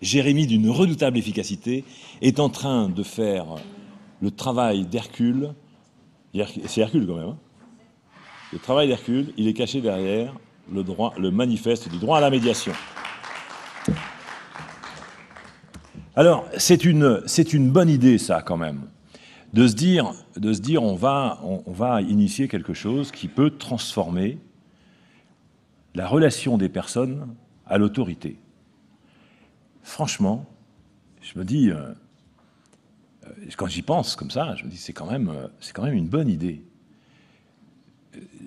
Jérémie, d'une redoutable efficacité, est en train de faire le travail d'Hercule. C'est Hercule quand même. Hein, le travail d'Hercule, il est caché derrière le manifeste du droit à la médiation. Alors, c'est une bonne idée, ça, quand même, de se dire on va initier quelque chose qui peut transformer la relation des personnes à l'autorité. Franchement, je me dis, quand j'y pense comme ça, je me dis c'est quand même une bonne idée.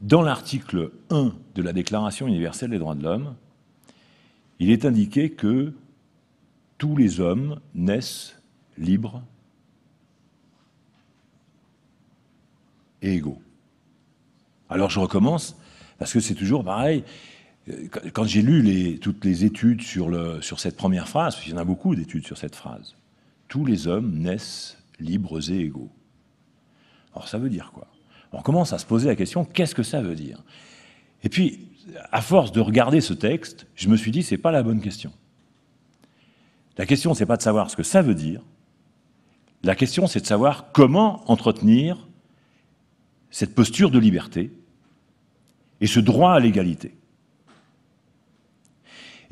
Dans l'article 1 de la Déclaration universelle des droits de l'homme, il est indiqué que tous les hommes naissent libres et égaux. Alors je recommence, parce que c'est toujours pareil. Quand j'ai lu toutes les études sur cette première phrase, parce qu'il y en a beaucoup d'études sur cette phrase, tous les hommes naissent libres et égaux. Alors ça veut dire quoi? On commence à se poser la question, qu'est-ce que ça veut dire? Et puis, à force de regarder ce texte, je me suis dit, c'est pas la bonne question. La question, c'est pas de savoir ce que ça veut dire. La question, c'est de savoir comment entretenir cette posture de liberté et ce droit à l'égalité.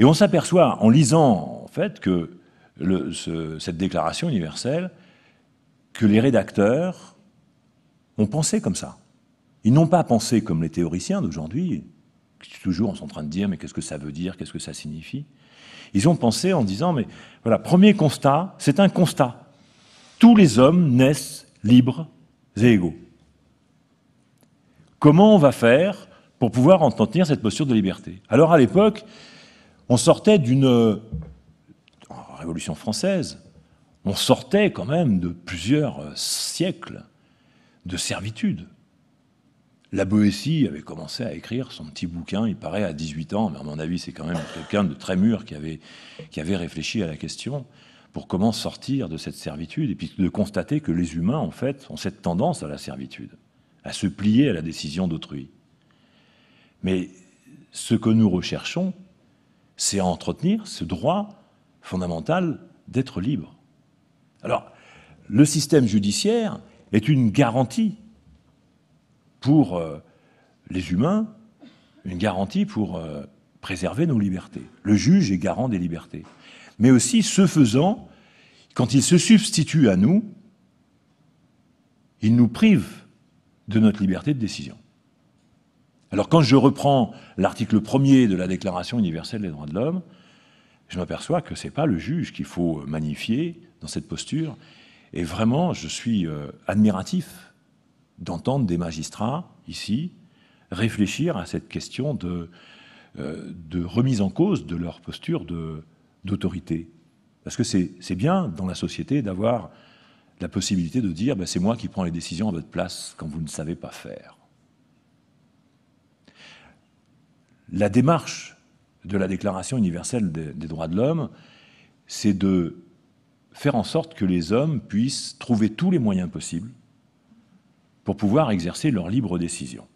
Et on s'aperçoit, en lisant, en fait, que cette déclaration universelle, que les rédacteurs ont pensé comme ça. Ils n'ont pas pensé comme les théoriciens d'aujourd'hui, qui toujours sont en train de dire, mais qu'est-ce que ça veut dire, qu'est-ce que ça signifie? Ils ont pensé en disant, mais voilà, premier constat, c'est un constat. Tous les hommes naissent libres et égaux. Comment on va faire pour pouvoir entretenir cette posture de liberté? Alors à l'époque, on sortait d'une Révolution française, on sortait quand même de plusieurs siècles de servitude. La Boétie avait commencé à écrire son petit bouquin, il paraît à 18 ans, mais à mon avis c'est quand même quelqu'un de très mûr qui avait réfléchi à la question pour comment sortir de cette servitude, et puis de constater que les humains, en fait, ont cette tendance à la servitude, à se plier à la décision d'autrui. Mais ce que nous recherchons, c'est à entretenir ce droit fondamental d'être libre. Alors, le système judiciaire est une garantie pour les humains, une garantie pour préserver nos libertés. Le juge est garant des libertés. Mais aussi, ce faisant, quand il se substitue à nous, il nous prive de notre liberté de décision. Alors quand je reprends l'article 1er de la Déclaration universelle des droits de l'homme, je m'aperçois que ce n'est pas le juge qu'il faut magnifier dans cette posture. Et vraiment, je suis admiratif d'entendre des magistrats, ici, réfléchir à cette question de remise en cause de leur posture d'autorité. Parce que c'est bien, dans la société, d'avoir la possibilité de dire c'est moi qui prends les décisions à votre place quand vous ne savez pas faire. La démarche de la Déclaration universelle des droits de l'homme, c'est de faire en sorte que les hommes puissent trouver tous les moyens possibles pour pouvoir exercer leur libre décision.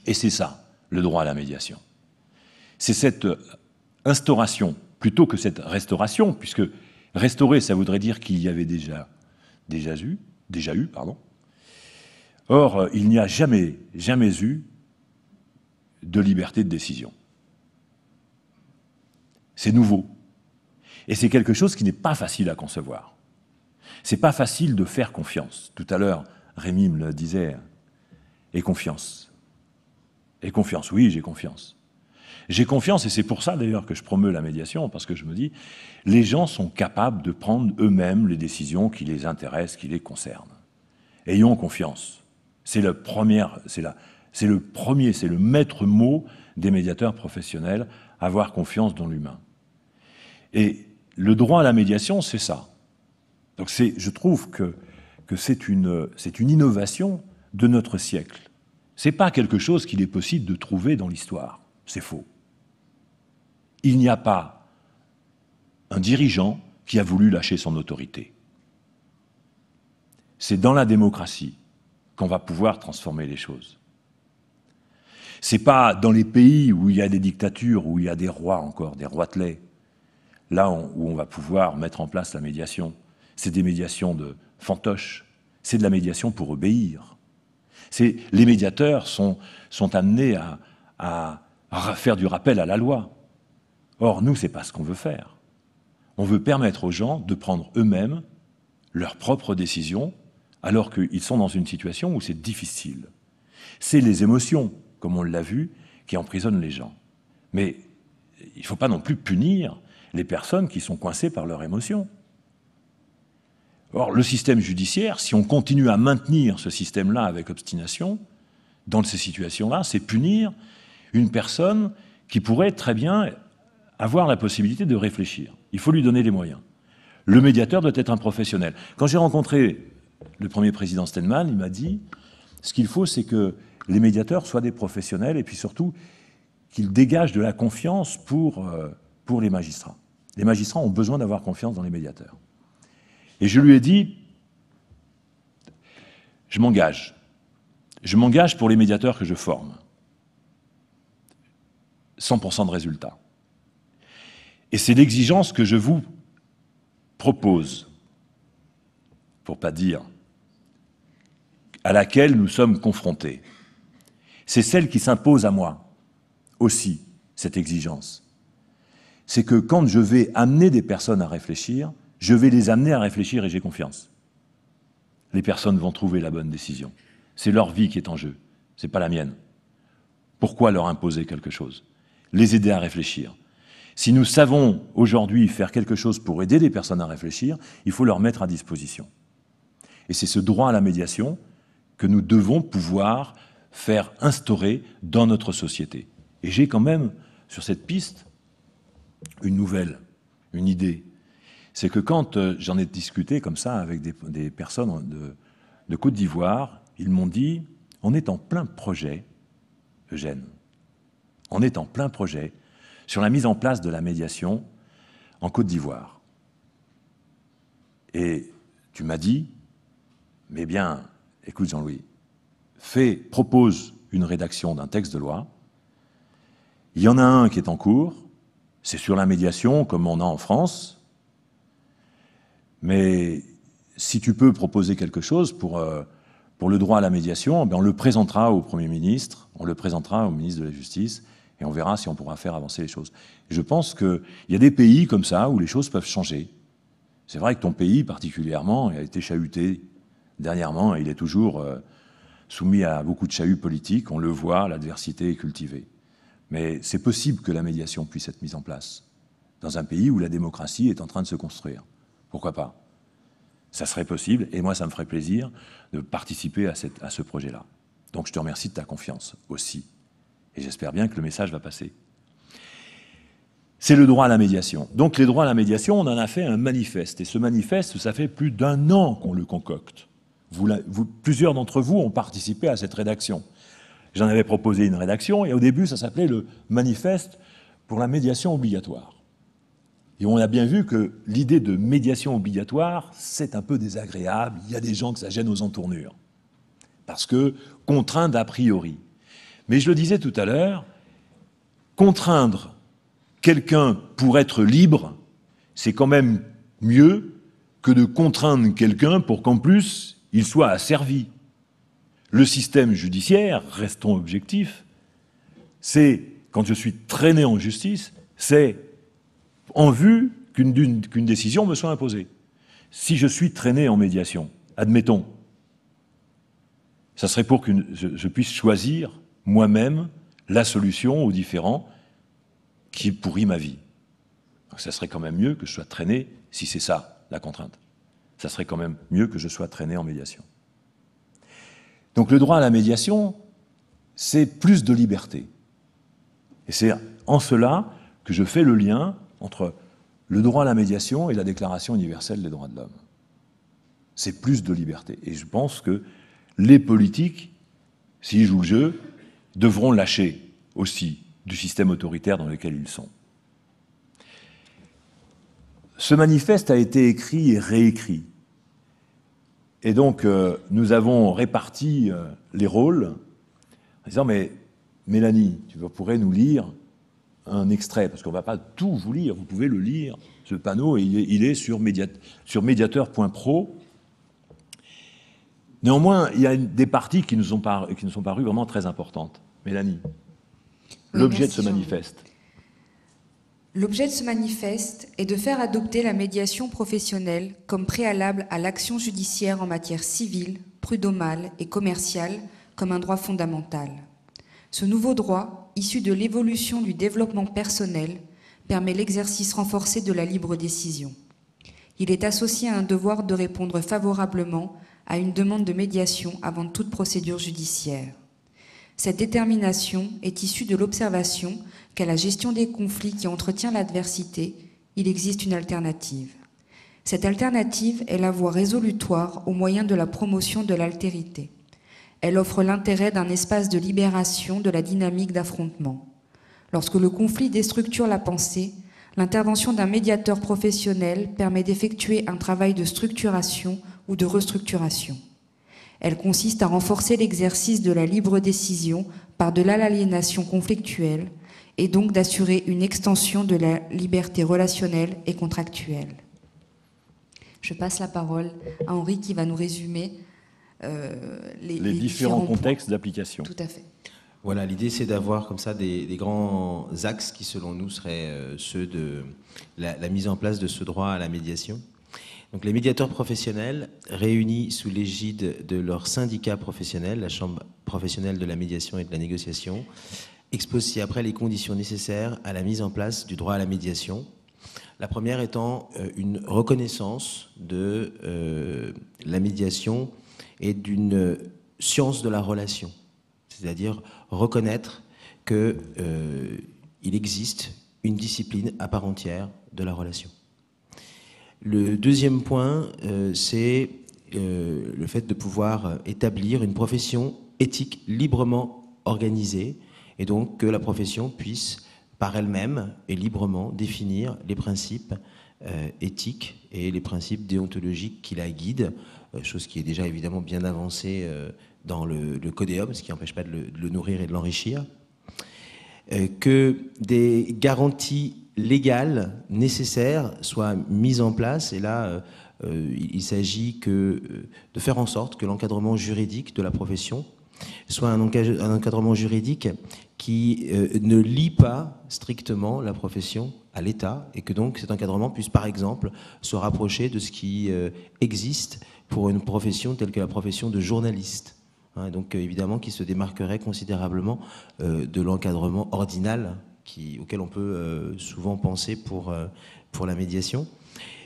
Et c'est ça, le droit à la médiation. C'est cette instauration, plutôt que cette restauration, puisque restaurer, ça voudrait dire qu'il y avait déjà eu. Or, il n'y a jamais eu de liberté de décision. C'est nouveau. Et c'est quelque chose qui n'est pas facile à concevoir. C'est pas facile de faire confiance. Tout à l'heure, Rémi me le disait. Et confiance. Et confiance, oui, j'ai confiance. J'ai confiance, et c'est pour ça d'ailleurs que je promeus la médiation, parce que je me dis, les gens sont capables de prendre eux-mêmes les décisions qui les intéressent, qui les concernent. Ayons confiance. C'est le maître mot des médiateurs professionnels, avoir confiance dans l'humain. Et le droit à la médiation, c'est ça. Donc je trouve que c'est une innovation de notre siècle. Ce n'est pas quelque chose qu'il est possible de trouver dans l'histoire. C'est faux. Il n'y a pas un dirigeant qui a voulu lâcher son autorité. C'est dans la démocratie qu'on va pouvoir transformer les choses. C'est pas dans les pays où il y a des dictatures, où il y a des rois encore, des roitelets, là où on va pouvoir mettre en place la médiation, c'est des médiations de fantoches, c'est de la médiation pour obéir. Les médiateurs sont amenés à faire du rappel à la loi. Or, nous, ce n'est pas ce qu'on veut faire. On veut permettre aux gens de prendre eux-mêmes leurs propres décisions, alors qu'ils sont dans une situation où c'est difficile. C'est les émotions, comme on l'a vu, qui emprisonnent les gens. Mais il ne faut pas non plus punir les personnes qui sont coincées par leurs émotions. Or, le système judiciaire, si on continue à maintenir ce système-là avec obstination, dans ces situations-là, c'est punir une personne qui pourrait très bien avoir la possibilité de réfléchir. Il faut lui donner les moyens. Le médiateur doit être un professionnel. Quand j'ai rencontré le premier président Steinman, il m'a dit « Ce qu'il faut, c'est que les médiateurs soient des professionnels et puis surtout qu'ils dégagent de la confiance pour les magistrats. Les magistrats ont besoin d'avoir confiance dans les médiateurs. » Et je lui ai dit « Je m'engage. Je m'engage pour les médiateurs que je forme. 100% de résultats. Et c'est l'exigence que je vous propose, pour ne pas dire à laquelle nous sommes confrontés. C'est celle qui s'impose à moi aussi, cette exigence. C'est que quand je vais amener des personnes à réfléchir, je vais les amener à réfléchir et j'ai confiance. Les personnes vont trouver la bonne décision. C'est leur vie qui est en jeu, ce n'est pas la mienne. Pourquoi leur imposer quelque chose? Les aider à réfléchir. Si nous savons aujourd'hui faire quelque chose pour aider les personnes à réfléchir, il faut leur mettre à disposition. Et c'est ce droit à la médiation que nous devons pouvoir faire instaurer dans notre société. Et j'ai quand même, sur cette piste, une nouvelle, une idée. C'est que quand j'en ai discuté comme ça avec des personnes de Côte d'Ivoire, ils m'ont dit « On est en plein projet, Eugène, on est en plein projet sur la mise en place de la médiation en Côte d'Ivoire. » Et tu m'as dit « Mais bien, écoute Jean-Louis, propose une rédaction d'un texte de loi. Il y en a un qui est en cours, c'est sur la médiation comme on a en France. Mais si tu peux proposer quelque chose pour le droit à la médiation, on le présentera au Premier ministre, on le présentera au ministre de la Justice, et on verra si on pourra faire avancer les choses. Et je pense qu'il y a des pays comme ça où les choses peuvent changer. C'est vrai que ton pays, particulièrement, a été chahuté dernièrement, et il est toujours soumis à beaucoup de chahuts politiques. On le voit, l'adversité est cultivée. Mais c'est possible que la médiation puisse être mise en place dans un pays où la démocratie est en train de se construire. Pourquoi pas? Ça serait possible, et moi, ça me ferait plaisir de participer à ce projet-là. Donc, je te remercie de ta confiance aussi. Et j'espère bien que le message va passer. C'est le droit à la médiation. Donc, les droits à la médiation, on en a fait un manifeste. Et ce manifeste, ça fait plus d'1 an qu'on le concocte. Plusieurs d'entre vous ont participé à cette rédaction. J'en avais proposé une rédaction, et au début, ça s'appelait le manifeste pour la médiation obligatoire. Et on a bien vu que l'idée de médiation obligatoire, c'est un peu désagréable. Il y a des gens que ça gêne aux entournures. Parce que contraindre a priori. Mais je le disais tout à l'heure, contraindre quelqu'un pour être libre, c'est quand même mieux que de contraindre quelqu'un pour qu'en plus, il soit asservi. Le système judiciaire, restons objectifs, c'est, quand je suis traîné en justice, c'est en vue qu'une décision me soit imposée. Si je suis traîné en médiation, admettons, ça serait pour que je puisse choisir moi-même la solution aux différends qui pourrit ma vie. Donc ça serait quand même mieux que je sois traîné, si c'est ça, la contrainte. Ça serait quand même mieux que je sois traîné en médiation. Donc le droit à la médiation, c'est plus de liberté. Et c'est en cela que je fais le lien entre le droit à la médiation et la Déclaration universelle des droits de l'homme. C'est plus de liberté. Et je pense que les politiques, s'ils jouent le jeu, devront lâcher aussi du système autoritaire dans lequel ils sont. Ce manifeste a été écrit et réécrit. Et donc, nous avons réparti les rôles en disant « Mais Mélanie, tu pourrais nous lire un extrait, parce qu'on ne va pas tout vous lire, vous pouvez le lire, ce panneau, et il est sur médiateur.pro. Néanmoins, il y a des parties qui nous sont parues vraiment très importantes. Mélanie, oui, l'objet de ce manifeste. L'objet de ce manifeste est de faire adopter la médiation professionnelle comme préalable à l'action judiciaire en matière civile, prud'homale et commerciale comme un droit fondamental. Ce nouveau droit, issu de l'évolution du développement personnel, permet l'exercice renforcé de la libre décision. Il est associé à un devoir de répondre favorablement à une demande de médiation avant toute procédure judiciaire. Cette détermination est issue de l'observation qu'à la gestion des conflits qui entretient l'adversité, il existe une alternative. Cette alternative est la voie résolutoire au moyen de la promotion de l'altérité. Elle offre l'intérêt d'un espace de libération de la dynamique d'affrontement. Lorsque le conflit déstructure la pensée, l'intervention d'un médiateur professionnel permet d'effectuer un travail de structuration ou de restructuration. Elle consiste à renforcer l'exercice de la libre décision par-delà l'aliénation conflictuelle et donc d'assurer une extension de la liberté relationnelle et contractuelle. Je passe la parole à Henri qui va nous résumer les différents contextes d'application. Tout à fait. Voilà, l'idée c'est d'avoir comme ça des grands axes qui selon nous seraient ceux de la mise en place de ce droit à la médiation. Donc les médiateurs professionnels réunis sous l'égide de leur syndicat professionnel, la Chambre professionnelle de la médiation et de la négociation, exposent ci-après les conditions nécessaires à la mise en place du droit à la médiation. La première étant une reconnaissance de la médiation et d'une science de la relation, c'est-à-dire reconnaître qu'il existe une discipline à part entière de la relation. Le deuxième point, c'est le fait de pouvoir établir une profession éthique librement organisée et donc que la profession puisse par elle-même et librement définir les principes éthiques et les principes déontologiques qui la guident, chose qui est déjà évidemment bien avancée dans le Codéum, ce qui n'empêche pas de le nourrir et de l'enrichir. Que des garanties légales nécessaires soient mises en place, et là il s'agit de faire en sorte que l'encadrement juridique de la profession soit un encadrement juridique qui ne lie pas strictement la profession à l'État, et que donc cet encadrement puisse par exemple se rapprocher de ce qui existe pour une profession telle que la profession de journaliste. Donc évidemment qui se démarquerait considérablement de l'encadrement ordinal auquel on peut souvent penser pour la médiation.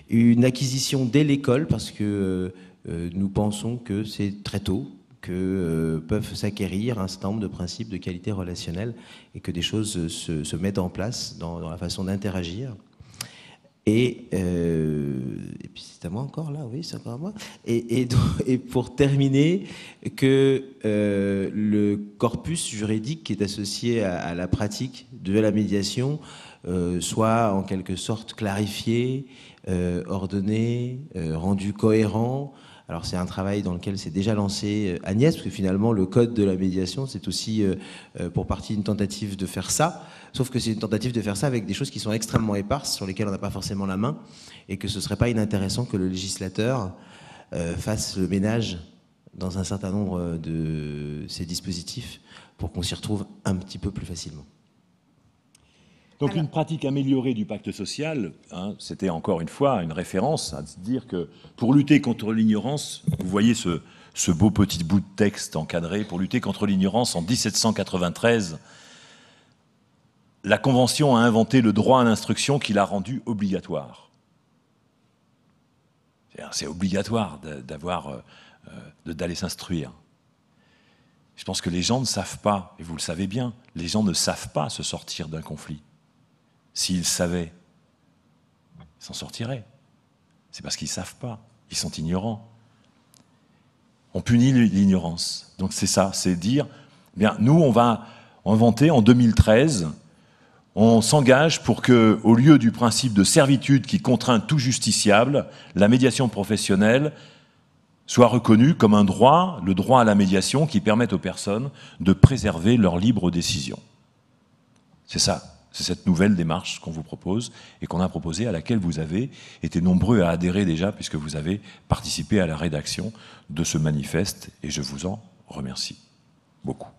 Une acquisition dès l'école, parce que nous pensons que c'est très tôt que peuvent s'acquérir un certain nombre de principes de qualité relationnelle et que des choses se mettent en place dans la façon d'interagir. Et puis c'est à moi encore là, oui, c'est encore à moi. Et pour terminer, que le corpus juridique qui est associé à la pratique de la médiation soit en quelque sorte clarifié, ordonné, rendu cohérent. Alors c'est un travail dans lequel s'est déjà lancé Agnès, parce que finalement le code de la médiation, c'est aussi pour partie une tentative de faire ça, sauf que c'est une tentative de faire ça avec des choses qui sont extrêmement éparses, sur lesquelles on n'a pas forcément la main, et que ce ne serait pas inintéressant que le législateur fasse le ménage dans un certain nombre de ces dispositifs pour qu'on s'y retrouve un petit peu plus facilement. Donc une pratique améliorée du pacte social, c'était encore une fois une référence à dire que pour lutter contre l'ignorance, vous voyez ce beau petit bout de texte encadré, pour lutter contre l'ignorance en 1793, la Convention a inventé le droit à l'instruction qui l'a rendu obligatoire. C'est obligatoire d'aller s'instruire. Je pense que les gens ne savent pas, et vous le savez bien, les gens ne savent pas se sortir d'un conflit. S'ils savaient, ils s'en sortiraient. C'est parce qu'ils ne savent pas, ils sont ignorants. On punit l'ignorance. Donc c'est ça, c'est dire, bien, nous on va inventer en 2013, on s'engage pour que, au lieu du principe de servitude qui contraint tout justiciable, la médiation professionnelle soit reconnue comme un droit, le droit à la médiation qui permette aux personnes de préserver leur libre décision. C'est ça. C'est cette nouvelle démarche qu'on vous propose et qu'on a proposée, à laquelle vous avez été nombreux à adhérer déjà, puisque vous avez participé à la rédaction de ce manifeste, et je vous en remercie beaucoup.